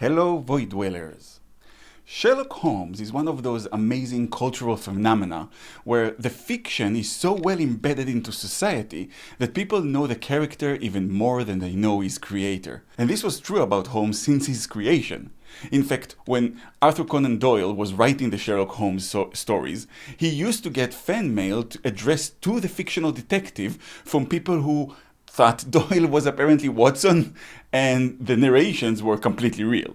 Hello, void dwellers. Sherlock Holmes is one of those amazing cultural phenomena where the fiction is so well embedded into society that people know the character even more than they know his creator. And this was true about Holmes since his creation. In fact, when Arthur Conan Doyle was writing the Sherlock Holmes stories, he used to get fan mail addressed to the fictional detective from people who thought Doyle was apparently Watson and the narrations were completely real.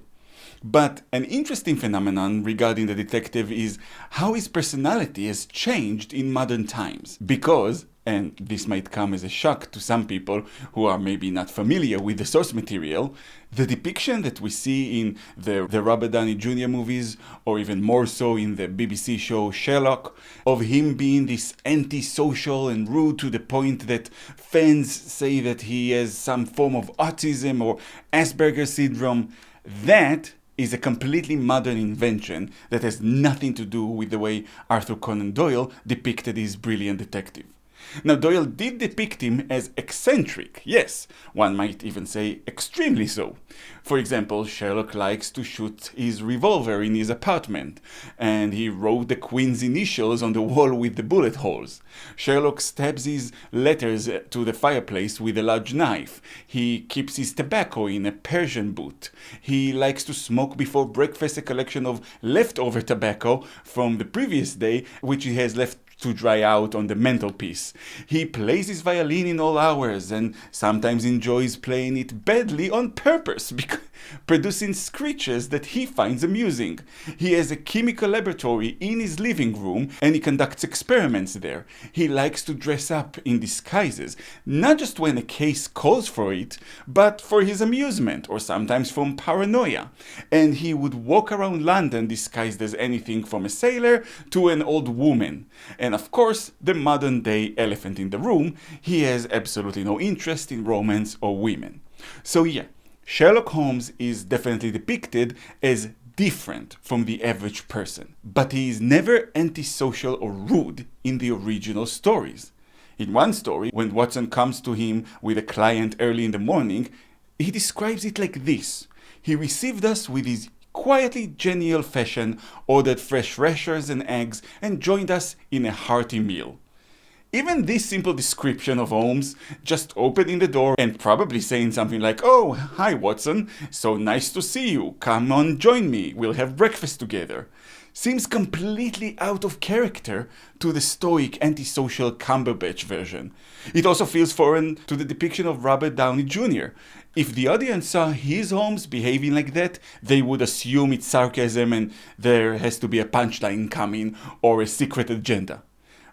But an interesting phenomenon regarding the detective is how his personality has changed in modern times. Because, and this might come as a shock to some people who are maybe not familiar with the source material, the depiction that we see in the Robert Downey Jr. movies, or even more so in the BBC show Sherlock, of him being this antisocial and rude to the point that fans say that he has some form of autism or Asperger's syndrome, that is a completely modern invention that has nothing to do with the way Arthur Conan Doyle depicted his brilliant detective. Now, Doyle did depict him as eccentric, yes, one might even say extremely so. For example, Sherlock likes to shoot his revolver in his apartment, and he wrote the Queen's initials on the wall with the bullet holes. Sherlock stabs his letters to the fireplace with a large knife. He keeps his tobacco in a Persian boot. He likes to smoke before breakfast a collection of leftover tobacco from the previous day, which he has left to dry out on the mantelpiece. He plays his violin in all hours and sometimes enjoys playing it badly on purpose, producing screeches that he finds amusing. He has a chemical laboratory in his living room and he conducts experiments there. He likes to dress up in disguises, not just when a case calls for it, but for his amusement or sometimes from paranoia. And he would walk around London disguised as anything from a sailor to an old woman. And of course, the modern day elephant in the room, he has absolutely no interest in romance or women. So yeah, Sherlock Holmes is definitely depicted as different from the average person, but he is never antisocial or rude in the original stories. In one story, when Watson comes to him with a client early in the morning, he describes it like this: he received us with his quietly genial fashion, ordered fresh rashers and eggs, and joined us in a hearty meal. Even this simple description of Holmes, just opening the door and probably saying something like, "Oh, hi Watson, so nice to see you, come on, join me, we'll have breakfast together," seems completely out of character to the stoic, antisocial Cumberbatch version. It also feels foreign to the depiction of Robert Downey Jr. If the audience saw his Holmes behaving like that, they would assume it's sarcasm and there has to be a punchline coming or a secret agenda.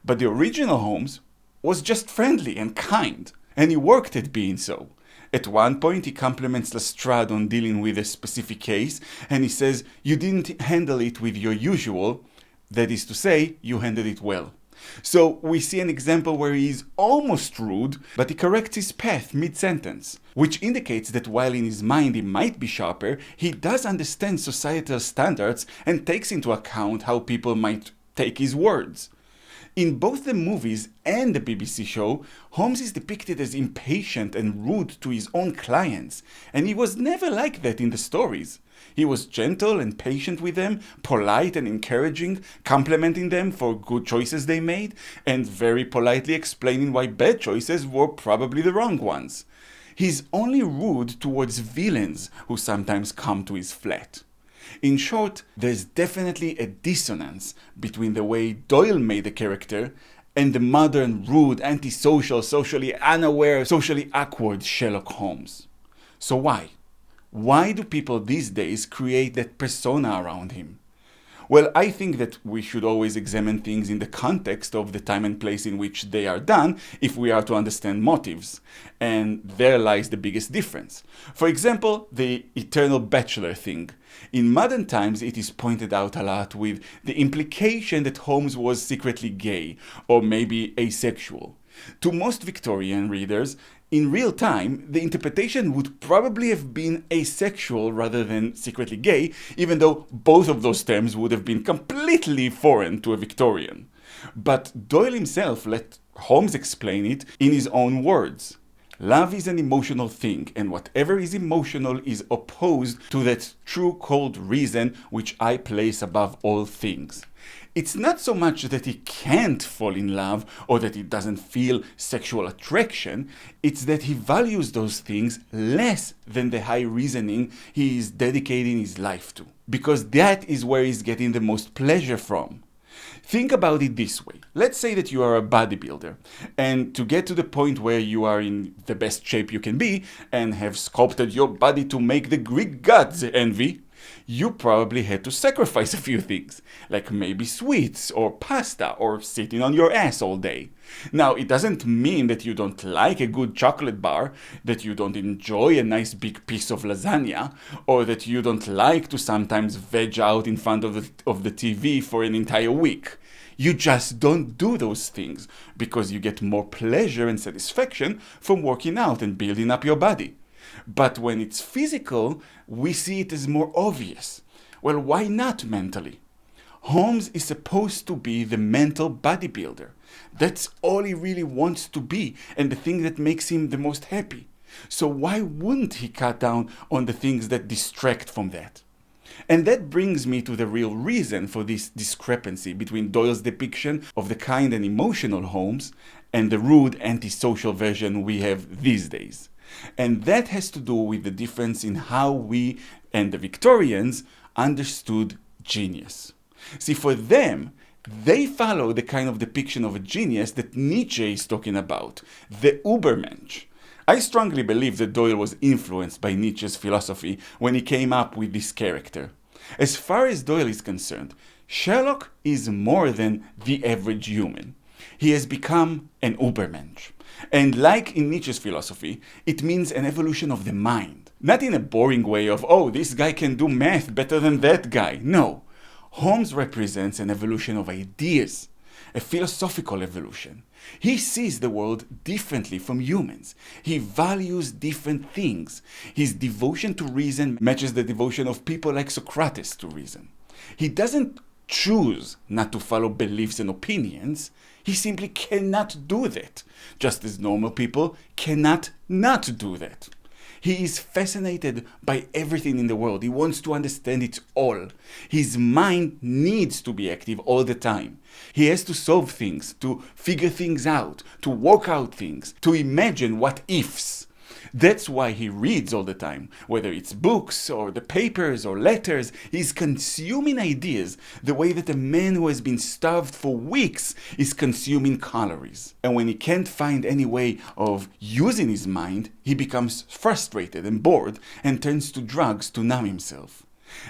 But the original Holmes was just friendly and kind, and he worked at being so. At one point, he compliments Lestrade on dealing with a specific case, and he says, "You didn't handle it with your usual," that is to say, you handled it well. So we see an example where he is almost rude, but he corrects his path mid-sentence, which indicates that while in his mind he might be sharper, he does understand societal standards and takes into account how people might take his words. In both the movies and the BBC show, Holmes is depicted as impatient and rude to his own clients, and he was never like that in the stories. He was gentle and patient with them, polite and encouraging, complimenting them for good choices they made, and very politely explaining why bad choices were probably the wrong ones. He's only rude towards villains who sometimes come to his flat. In short, there's definitely a dissonance between the way Doyle made the character and the modern, rude, antisocial, socially unaware, socially awkward Sherlock Holmes. So why? Why do people these days create that persona around him? Well, I think that we should always examine things in the context of the time and place in which they are done if we are to understand motives. And there lies the biggest difference. For example, the eternal bachelor thing. In modern times, it is pointed out a lot with the implication that Holmes was secretly gay or maybe asexual. To most Victorian readers, in real time, the interpretation would probably have been asexual rather than secretly gay, even though both of those terms would have been completely foreign to a Victorian. But Doyle himself let Holmes explain it in his own words. Love is an emotional thing, and whatever is emotional is opposed to that true cold reason which I place above all things. It's not so much that he can't fall in love or that he doesn't feel sexual attraction, it's that he values those things less than the high reasoning he is dedicating his life to. Because that is where he's getting the most pleasure from. Think about it this way. Let's say that you are a bodybuilder, and to get to the point where you are in the best shape you can be and have sculpted your body to make the Greek gods envy, you probably had to sacrifice a few things, like maybe sweets or pasta or sitting on your ass all day. Now, it doesn't mean that you don't like a good chocolate bar, that you don't enjoy a nice big piece of lasagna, or that you don't like to sometimes veg out in front of the TV for an entire week. You just don't do those things because you get more pleasure and satisfaction from working out and building up your body. But when it's physical, we see it as more obvious. Well, why not mentally? Holmes is supposed to be the mental bodybuilder. That's all he really wants to be, and the thing that makes him the most happy. So why wouldn't he cut down on the things that distract from that? And that brings me to the real reason for this discrepancy between Doyle's depiction of the kind and emotional Holmes and the rude antisocial version we have these days. And that has to do with the difference in how we and the Victorians understood genius. See, for them, they follow the kind of depiction of a genius that Nietzsche is talking about, the Übermensch. I strongly believe that Doyle was influenced by Nietzsche's philosophy when he came up with this character. As far as Doyle is concerned, Sherlock is more than the average human. He has become an Übermensch. And like in Nietzsche's philosophy, it means an evolution of the mind. Not in a boring way of, oh, this guy can do math better than that guy. No. Holmes represents an evolution of ideas, a philosophical evolution. He sees the world differently from humans. He values different things. His devotion to reason matches the devotion of people like Socrates to reason. He doesn't choose not to follow beliefs and opinions. He simply cannot do that, just as normal people cannot not do that. He is fascinated by everything in the world. He wants to understand it all. His mind needs to be active all the time. He has to solve things, to figure things out, to work out things, to imagine what ifs. That's why he reads all the time, whether it's books or the papers or letters. He's consuming ideas the way that a man who has been starved for weeks is consuming calories. And when he can't find any way of using his mind, he becomes frustrated and bored and turns to drugs to numb himself.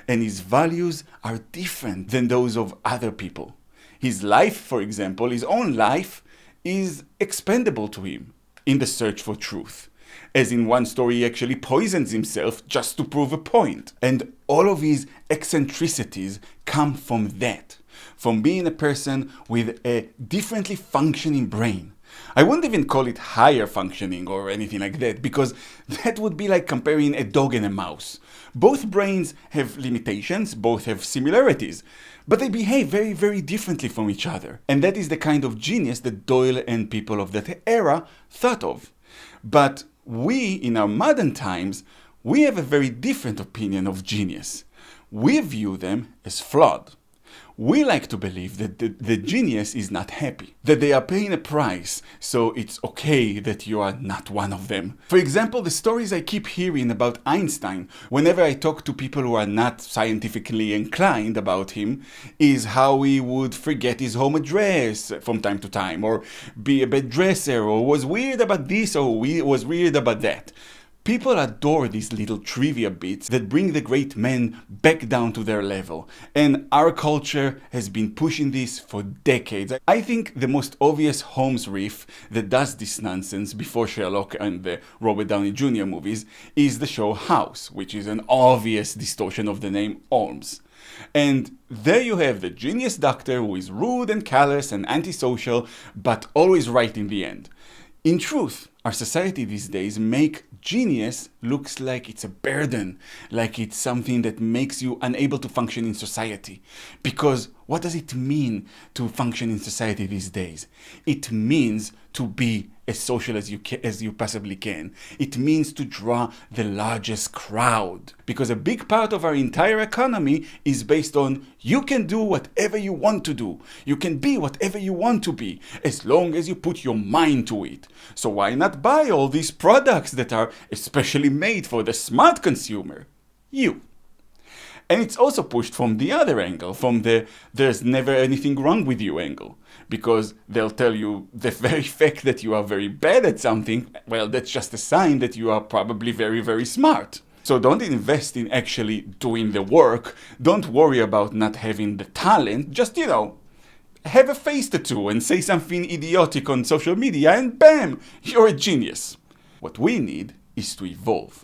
And his values are different than those of other people. His life, for example, his own life, is expendable to him in the search for truth. As in one story, he actually poisons himself just to prove a point. And all of his eccentricities come from that, from being a person with a differently functioning brain. I wouldn't even call it higher functioning or anything like that, because that would be like comparing a dog and a mouse. Both brains have limitations, both have similarities, but they behave very, very differently from each other. And that is the kind of genius that Doyle and people of that era thought of. But we, in our modern times, we have a very different opinion of genius. We view them as flawed. We like to believe that the genius is not happy, that they are paying a price, so it's okay that you are not one of them. For example, the stories I keep hearing about Einstein whenever I talk to people who are not scientifically inclined about him is how he would forget his home address from time to time, or be a bad dresser, or was weird about this, or was weird about that. People adore these little trivia bits that bring the great men back down to their level, and our culture has been pushing this for decades. I think the most obvious Holmes riff that does this nonsense before Sherlock and the Robert Downey Jr. movies is the show House, which is an obvious distortion of the name Holmes. And there you have the genius doctor who is rude and callous and antisocial, but always right in the end. In truth, our society these days make genius looks like it's a burden, like it's something that makes you unable to function in society. Because What does it mean to function in society these days? It means to be as social as you possibly can. It means to draw the largest crowd. Because a big part of our entire economy is based on you can do whatever you want to do. You can be whatever you want to be, as long as you put your mind to it. So why not buy all these products that are especially made for the smart consumer? You. And it's also pushed from the other angle, from the there's never anything wrong with you angle. Because they'll tell you the very fact that you are very bad at something, well, that's just a sign that you are probably very, very smart. So don't invest in actually doing the work. Don't worry about not having the talent. Just, have a face tattoo and say something idiotic on social media and bam, you're a genius. What we need is to evolve.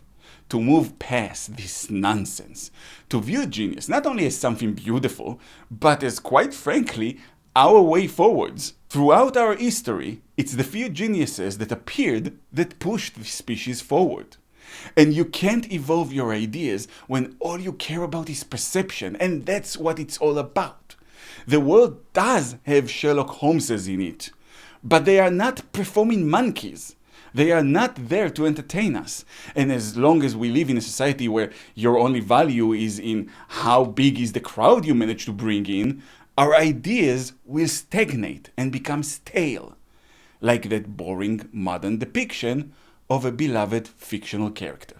To move past this nonsense, to view genius not only as something beautiful, but as, quite frankly, our way forwards. Throughout our history, it's the few geniuses that appeared that pushed the species forward. And you can't evolve your ideas when all you care about is perception, and that's what it's all about. The world does have Sherlock Holmeses in it, but they are not performing monkeys. They are not there to entertain us. And as long as we live in a society where your only value is in how big is the crowd you manage to bring in, our ideas will stagnate and become stale, like that boring modern depiction of a beloved fictional character.